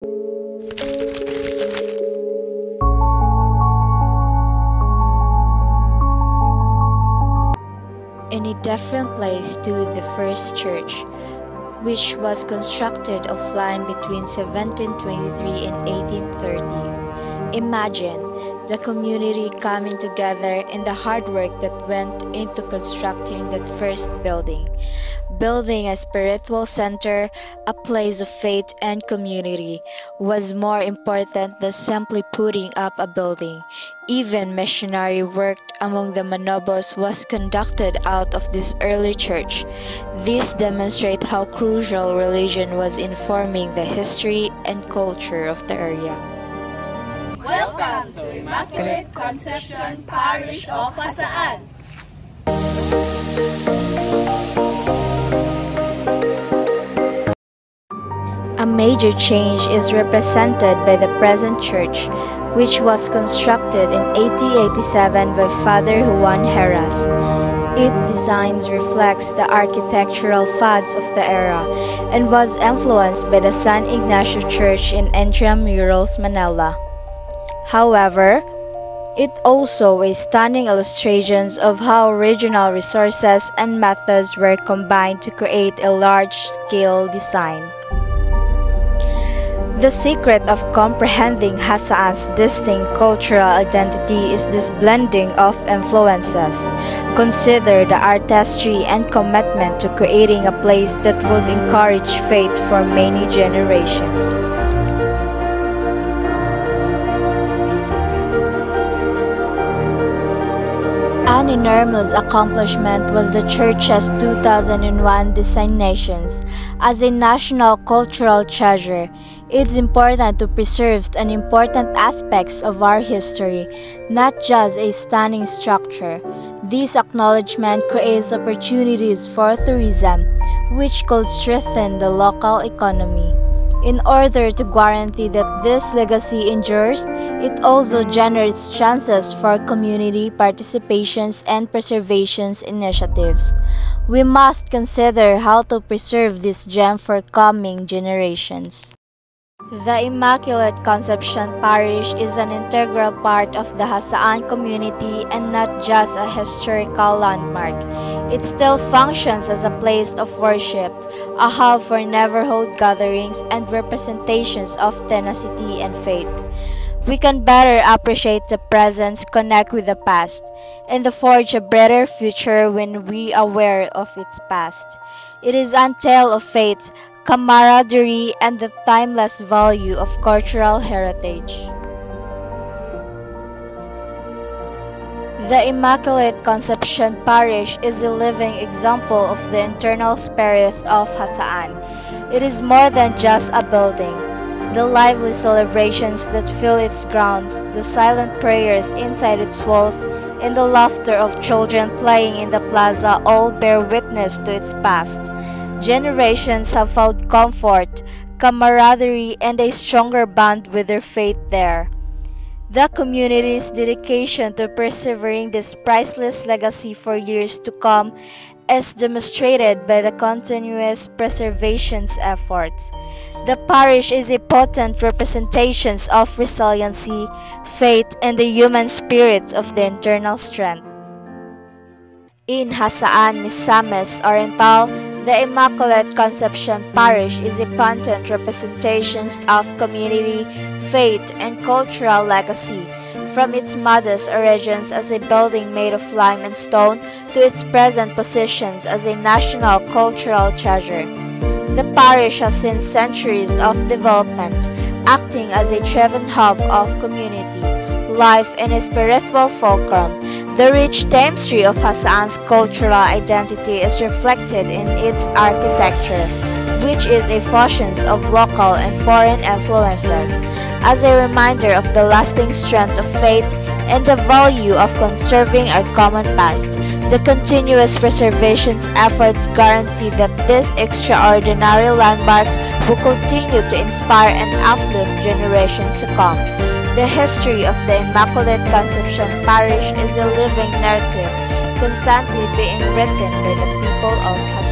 In a different place to the first church, which was constructed of lime between 1723 and 1830. Imagine the community coming together and the hard work that went into constructing that first building. Building a spiritual center, a place of faith and community, was more important than simply putting up a building. Even missionary work among the Manobos was conducted out of this early church. This demonstrates how crucial religion was in forming the history and culture of the area. Welcome to Immaculate Conception Parish of Hasaan. A major change is represented by the present church, which was constructed in 1887 by Father Juan Heras. Its design reflects the architectural fads of the era and was influenced by the San Ignacio Church in Intramuros, Manila. However, it also is stunning illustrations of how regional resources and methods were combined to create a large-scale design. The secret of comprehending Hasaan's distinct cultural identity is this blending of influences. Consider the artistry and commitment to creating a place that would encourage faith for many generations. An enormous accomplishment was the church's 2001 designations as a national cultural treasure. It's important to preserve an important aspects of our history, not just a stunning structure. This acknowledgement creates opportunities for tourism, which could strengthen the local economy. In order to guarantee that this legacy endures, it also generates chances for community participations and preservation initiatives. We must consider how to preserve this gem for coming generations. The Immaculate Conception Parish is an integral part of the Hasaan community and not just a historical landmark. It still functions as a place of worship, a hub for neighborhood gatherings and representations of tenacity and faith. We can better appreciate the present, connect with the past, and forge a better future when we are aware of its past. It is a tale of faith, camaraderie, and the timeless value of cultural heritage. The Immaculate Conception Parish is a living example of the internal spirit of Hasaan. It is more than just a building. The lively celebrations that fill its grounds, the silent prayers inside its walls, and the laughter of children playing in the plaza all bear witness to its past. Generations have found comfort, camaraderie, and a stronger bond with their faith there. The community's dedication to preserving this priceless legacy for years to come is demonstrated by the continuous preservation efforts. The parish is a potent representation of resiliency, faith, and the human spirit of the internal strength. In Hasaan, Misamis Oriental, the Immaculate Conception Parish is a potent representation of community, faith, and cultural legacy, from its modest origins as a building made of lime and stone to its present positions as a national cultural treasure. The parish has seen centuries of development, acting as a driven hub of community, life, and a spiritual fulcrum. The rich tapestry of Hasaan's cultural identity is reflected in its architecture, which is a fusion of local and foreign influences, as a reminder of the lasting strength of faith and the value of conserving our common past. The continuous preservation efforts guarantee that this extraordinary landmark will continue to inspire and uplift generations to come. The history of the Immaculate Conception Parish is a living narrative, constantly being written by the people of Hasaan.